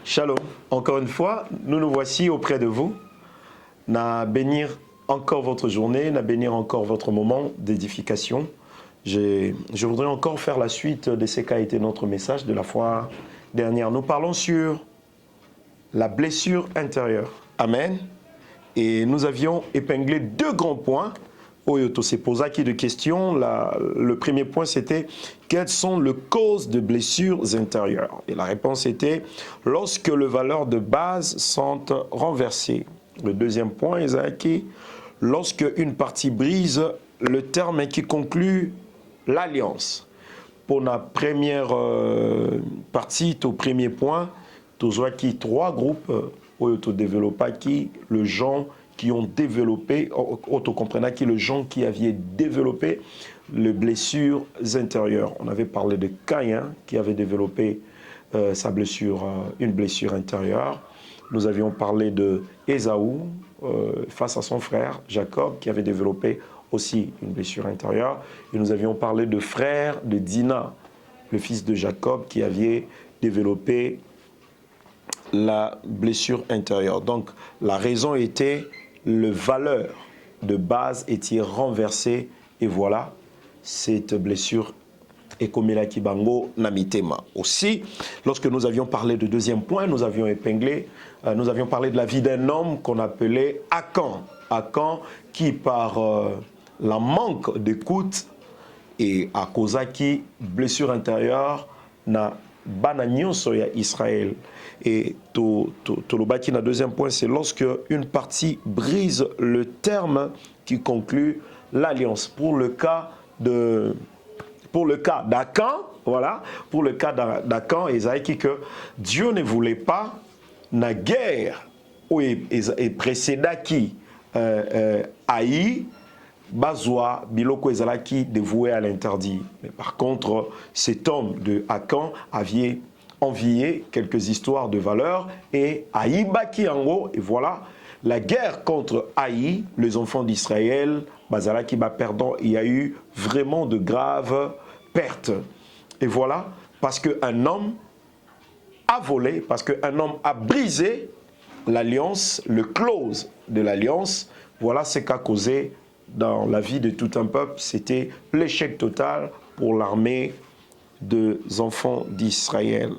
Shalom. Encore une fois, nous voici auprès de vous. Na bénir encore votre journée, na bénir encore votre moment d'édification. Je voudrais encore faire la suite de ce qu'a été notre message de la fois dernière. Nous parlons sur la blessure intérieure. Amen. Et nous avions épinglé deux grands points. Oyoto s'est posé de questions. Le premier point, c'était quelles sont les causes de blessures intérieures? Et la réponse était lorsque les valeurs de base sont renversées. Le deuxième point, Isaaki, lorsque une partie brise le terme qui conclut l'alliance. Pour la première partie, au premier point, tu vois qu'il y a trois groupes Oyoto développé qui le genre qui ont développé, autocomprenant qui le gens qui avaient développé les blessures intérieures. On avait parlé de Caïn qui avait développé sa blessure, une blessure intérieure. Nous avions parlé de Ésaü face à son frère Jacob qui avait développé aussi une blessure intérieure. Et nous avions parlé de frère de Dina, le fils de Jacob qui avait développé la blessure intérieure. Donc la raison était le valeur de base était renversée et voilà, cette blessure est comme la Kibango Namitema. Aussi, lorsque nous avions parlé de deuxième point, nous avions épinglé, nous avions parlé de la vie d'un homme qu'on appelait Akan. Akan qui par la manque d'écoute et à cause qui blessure intérieure n'a bananion soya Israël. Et le deuxième point, c'est lorsque une partie brise le terme qui conclut l'alliance. Pour le cas d'Akan, voilà, pour le cas d'Akan, Esaïe que Dieu ne voulait pas la guerre et précéda qui haï Bazoa, Biloko Ezalaki dévoué à l'interdit. Mais par contre, cet homme de Akan avait envié quelques histoires de valeur et Aïbaki Ango, et voilà, la guerre contre Aï, les enfants d'Israël, Bazalaki va perdant, il y a eu vraiment de graves pertes. Et voilà, parce qu'un homme a volé, parce qu'un homme a brisé l'alliance, le clause de l'alliance, voilà ce qu'a causé dans la vie de tout un peuple, c'était l'échec total pour l'armée des enfants d'Israël.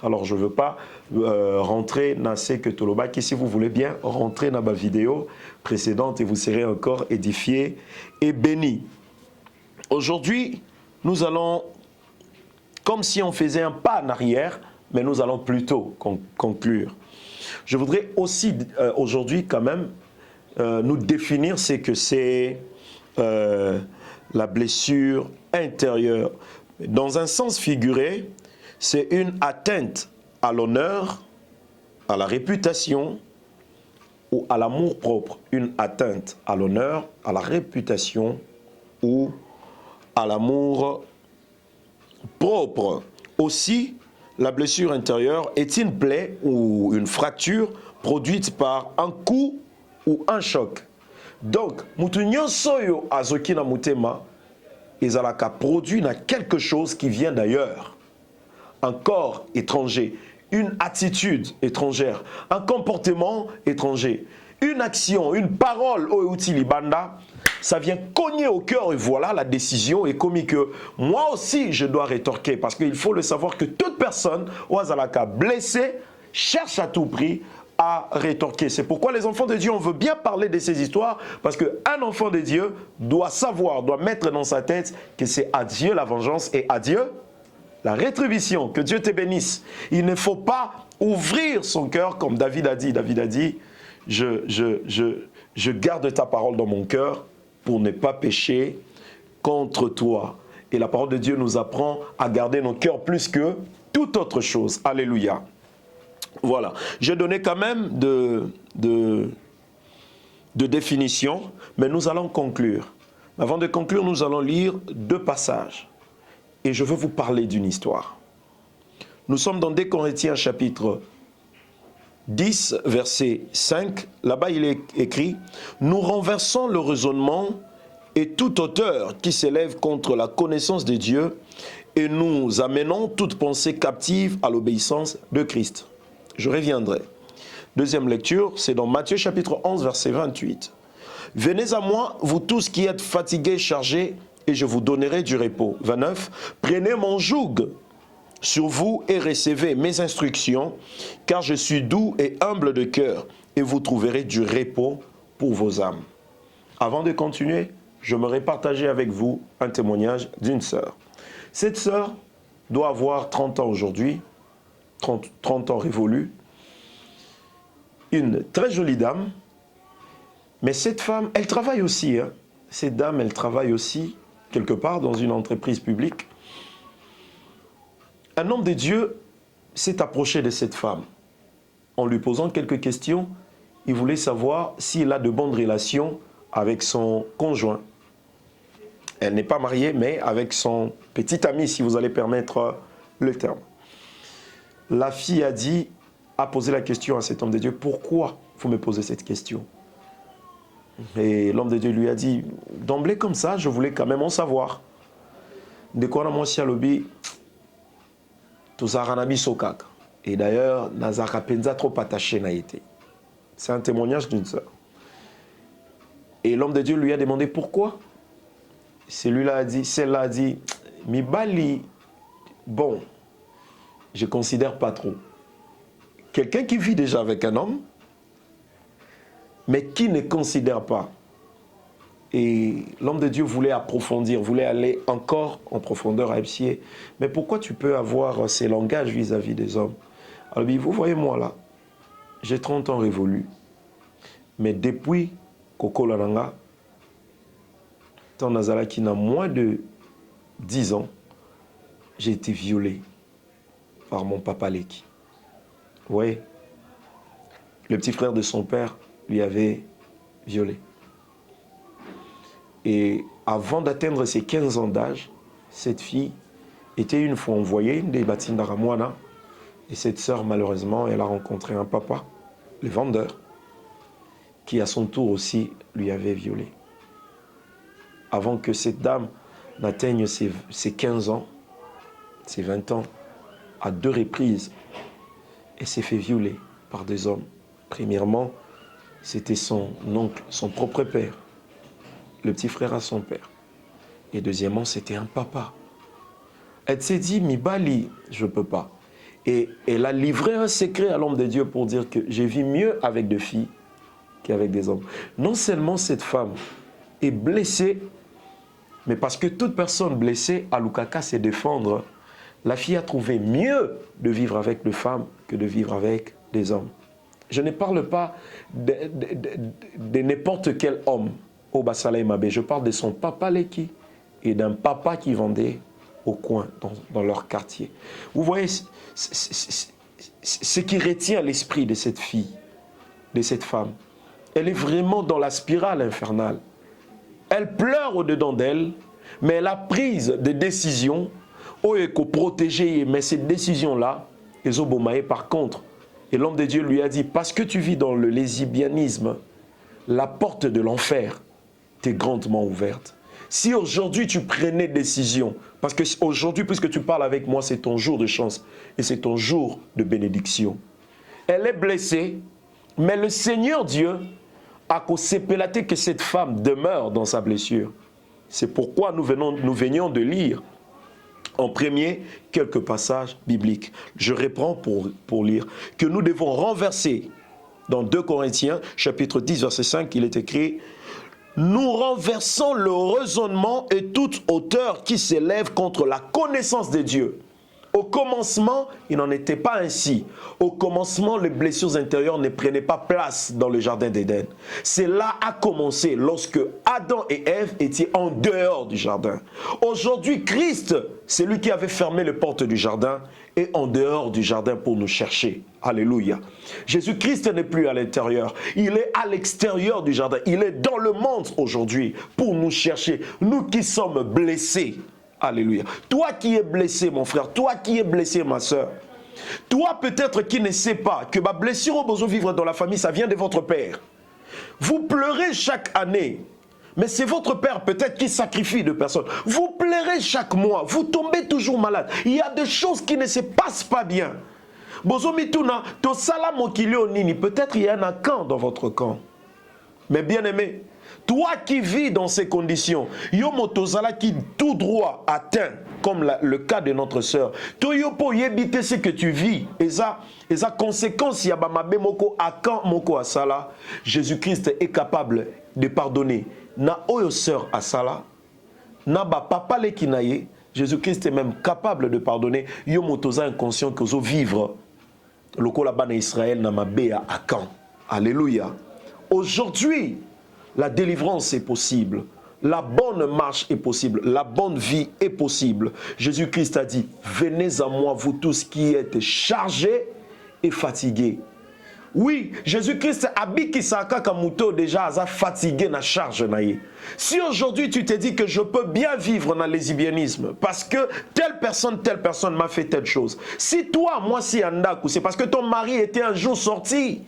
Alors je ne veux pas rentrer dans ce que Tolobaki, si vous voulez bien rentrer dans ma vidéo précédente et vous serez encore édifiés et bénis. Aujourd'hui, nous allons, comme si on faisait un pas en arrière, mais nous allons plutôt conclure. Je voudrais aussi aujourd'hui quand même nous définir ce que c'est la blessure intérieure. Dans un sens figuré, c'est une atteinte à l'honneur, à la réputation ou à l'amour propre. Une atteinte à l'honneur, à la réputation ou à l'amour propre. Aussi, la blessure intérieure est une plaie ou une fracture produite par un coup ou un choc. Donc, mutunyo soyo azoki na mutema, ezalaka produit na quelque chose qui vient d'ailleurs. Un corps étranger, une attitude étrangère, un comportement étranger, une action, une parole au utilibanda, ça vient cogner au cœur et voilà la décision est comme que moi aussi je dois rétorquer parce qu'il faut le savoir que toute personne au azalaka blessée cherche à tout prix à rétorquer. C'est pourquoi les enfants de Dieu, on veut bien parler de ces histoires parce qu'un enfant de Dieu doit savoir, doit mettre dans sa tête que c'est à Dieu la vengeance et à Dieu la rétribution. Que Dieu te bénisse. Il ne faut pas ouvrir son cœur comme David a dit. David a dit, je garde ta parole dans mon cœur pour ne pas pécher contre toi. Et la parole de Dieu nous apprend à garder nos cœurs plus que toute autre chose. Alléluia. Voilà, j'ai donné quand même de définitions, mais nous allons conclure. Avant de conclure, nous allons lire deux passages. Et je veux vous parler d'une histoire. Nous sommes dans 2 Corinthiens chapitre 10, verset 5. Là-bas, il est écrit « Nous renversons le raisonnement et toute hauteur qui s'élève contre la connaissance de Dieu et nous amenons toute pensée captive à l'obéissance de Christ. » Je reviendrai. Deuxième lecture, c'est dans Matthieu chapitre 11, verset 28. « Venez à moi, vous tous qui êtes fatigués et chargés, et je vous donnerai du repos. » 29. « Prenez mon joug sur vous et recevez mes instructions, car je suis doux et humble de cœur, et vous trouverez du repos pour vos âmes. » Avant de continuer, j'aimerais partager avec vous un témoignage d'une sœur. Cette sœur doit avoir 30 ans aujourd'hui, 30 ans révolus. Une très jolie dame, mais cette femme, elle travaille aussi. Hein. Cette dame, elle travaille aussi quelque part dans une entreprise publique. Un homme de Dieu s'est approché de cette femme. En lui posant quelques questions, il voulait savoir s'il a de bonnes relations avec son conjoint. Elle n'est pas mariée, mais avec son petit ami, si vous allez permettre le terme. La fille a posé la question à cet homme de Dieu, pourquoi vous me posez cette question? Et l'homme de Dieu lui a dit, d'emblée comme ça, je voulais quand même en savoir. De quoi on a moitié à l'obi, et d'ailleurs, Nazara Penza trop attaché n'a été. C'est un témoignage d'une sœur. Et l'homme de Dieu lui a demandé pourquoi. Celle-là a dit, Mibali, bon, je ne considère pas trop. Quelqu'un qui vit déjà avec un homme, mais qui ne considère pas. Et l'homme de Dieu voulait approfondir, voulait aller encore en profondeur à épicier. Mais pourquoi tu peux avoir ces langages vis-à-vis des hommes? Alors, vous voyez moi là, j'ai 30 ans révolus. Mais depuis Koko Lananga, tant Nazala qui n'a moins de 10 ans, j'ai été violé par mon papa Leki. Oui, le petit frère de son père lui avait violé. Et avant d'atteindre ses 15 ans d'âge, cette fille était une fois envoyée des bâtiments d'Aramouana. Et cette sœur, malheureusement, elle a rencontré un papa, le vendeur, qui à son tour aussi lui avait violé. Avant que cette dame n'atteigne ses 15 ans, ses 20 ans, à 2 reprises, elle s'est fait violer par des hommes. Premièrement, c'était son oncle, son propre père, le petit frère à son père. Et deuxièmement, c'était un papa. Elle s'est dit, Mibali, je ne peux pas. Et elle a livré un secret à l'homme de Dieu pour dire que j'ai vu mieux avec des filles qu'avec des hommes. Non seulement cette femme est blessée, mais parce que toute personne blessée, à Lukaka, c'est défendre. La fille a trouvé mieux de vivre avec des femmes que de vivre avec des hommes. Je ne parle pas de n'importe quel homme au Basalaï Mabé. Je parle de son papa Leki et d'un papa qui vendait au coin, dans leur quartier. Vous voyez, ce qui retient l'esprit de cette fille, de cette femme, elle est vraiment dans la spirale infernale. Elle pleure au-dedans d'elle, mais elle a pris des décisions pour protéger, mais ces décisions-là, elles ont bomaillé par contre. Et l'homme de Dieu lui a dit, parce que tu vis dans le lesbianisme, la porte de l'enfer t'est grandement ouverte. Si aujourd'hui tu prenais décision, parce que aujourd'hui, puisque tu parles avec moi, c'est ton jour de chance et c'est ton jour de bénédiction. Elle est blessée, mais le Seigneur Dieu a consépélaté que cette femme demeure dans sa blessure. C'est pourquoi nous venions de lire en premier quelques passages bibliques. Je reprends pour lire que nous devons renverser dans 2 Corinthiens chapitre 10 verset 5, il est écrit: nous renversons le raisonnement et toute hauteur qui s'élève contre la connaissance de Dieu. Au commencement, il n'en était pas ainsi. Au commencement, les blessures intérieures ne prenaient pas place dans le jardin d'Éden. Cela a commencé lorsque Adam et Ève étaient en dehors du jardin. Aujourd'hui, Christ, c'est lui qui avait fermé les portes du jardin, est en dehors du jardin pour nous chercher. Alléluia. Jésus-Christ n'est plus à l'intérieur. Il est à l'extérieur du jardin. Il est dans le monde aujourd'hui pour nous chercher. Nous qui sommes blessés. Alléluia. Toi qui es blessé, mon frère, toi qui es blessé, ma soeur, toi peut-être qui ne sais pas que ma blessure au besoin de vivre dans la famille, ça vient de votre père. Vous pleurez chaque année, mais c'est votre père peut-être qui sacrifie de personnes. Vous pleurez chaque mois, vous tombez toujours malade. Il y a des choses qui ne se passent pas bien. Bozomituna, to sala mokilio nini. Peut-être il y a un camp dans votre camp. Mais bien aimé, toi qui vis dans ces conditions, yo motozala qui tout droit atteint, comme le cas de notre sœur, to yo po yebite ce que tu vis, et ça conséquence ya ba mabe moko akan moko asala, Jésus-Christ est capable de pardonner. Na oyo sœur asala, na ba papa le kinaye, Jésus-Christ est même capable de pardonner. Yo motoza inconscient que zo vivre lokola bana Israël na mabe à Akan. Alléluia. Aujourd'hui, la délivrance est possible. La bonne marche est possible. La bonne vie est possible. Jésus-Christ a dit, venez à moi, vous tous qui êtes chargés et fatigués. Oui, Jésus-Christ habite Kisaka Kamuto déjà a fatigué na charge naïe. Si aujourd'hui tu te dis que je peux bien vivre dans le lesbianisme parce que telle personne m'a fait telle chose. Si toi, moi si Andaku, c'est parce que ton mari était un jour sorti.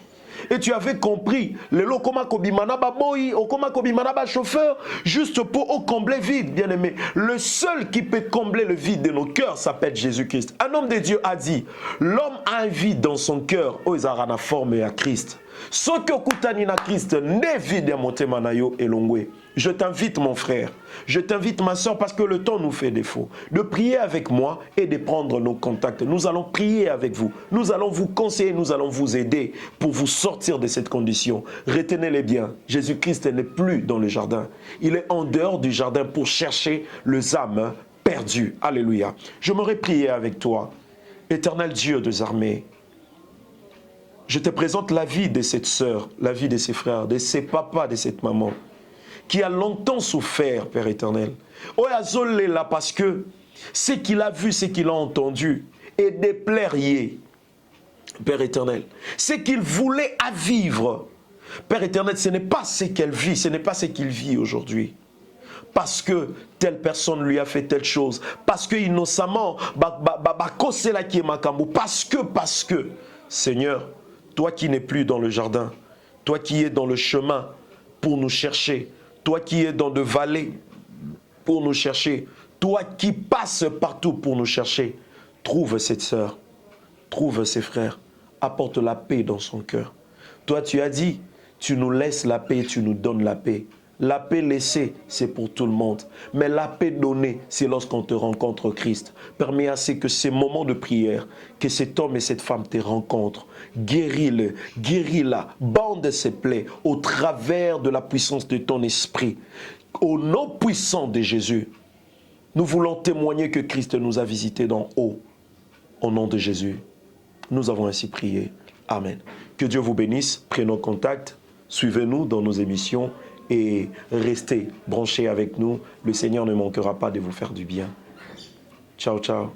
Et tu avais compris, le lokoma kobimana ba boy, okoma kobimana ba chauffeur, juste pour combler vide, bien aimé. Le seul qui peut combler le vide de nos cœurs s'appelle Jésus-Christ. Un homme de Dieu a dit, l'homme a un vide dans son cœur, oh izarana forme à Christ. Ce que okutani na Christ n'est vide à motema na yo elongwe. Je t'invite mon frère, je t'invite ma soeur parce que le temps nous fait défaut, de prier avec moi et de prendre nos contacts. Nous allons prier avec vous, nous allons vous conseiller, nous allons vous aider pour vous sortir de cette condition. Retenez-les bien, Jésus-Christ n'est plus dans le jardin. Il est en dehors du jardin pour chercher les âmes perdues. Alléluia. J'aimerais prier avec toi. Éternel Dieu des armées, je te présente la vie de cette sœur, la vie de ses frères, de ses papas, de cette maman, qui a longtemps souffert, Père éternel. Oyazole là parce que ce qu'il a vu, ce qu'il a entendu, est déplairier, Père éternel. Ce qu'il voulait à vivre, Père éternel, ce n'est pas ce qu'elle vit, ce n'est pas ce qu'il vit aujourd'hui. Parce que telle personne lui a fait telle chose, parce que innocemment, parce que, Seigneur, toi qui n'es plus dans le jardin, toi qui es dans le chemin pour nous chercher, toi qui es dans de vallées pour nous chercher, toi qui passes partout pour nous chercher, trouve cette sœur, trouve ses frères, apporte la paix dans son cœur. Toi tu as dit, tu nous laisses la paix, tu nous donnes la paix. La paix laissée, c'est pour tout le monde. Mais la paix donnée, c'est lorsqu'on te rencontre Christ. Permets à ce que ces moments de prière, que cet homme et cette femme te rencontrent. Guéris-le, guéris-la, bande ses plaies au travers de la puissance de ton esprit. Au nom puissant de Jésus, nous voulons témoigner que Christ nous a visités d'en haut. Au nom de Jésus, nous avons ainsi prié. Amen. Que Dieu vous bénisse. Prenons contact. Suivez-nous dans nos émissions. Et restez branchés avec nous. Le Seigneur ne manquera pas de vous faire du bien. Ciao, ciao.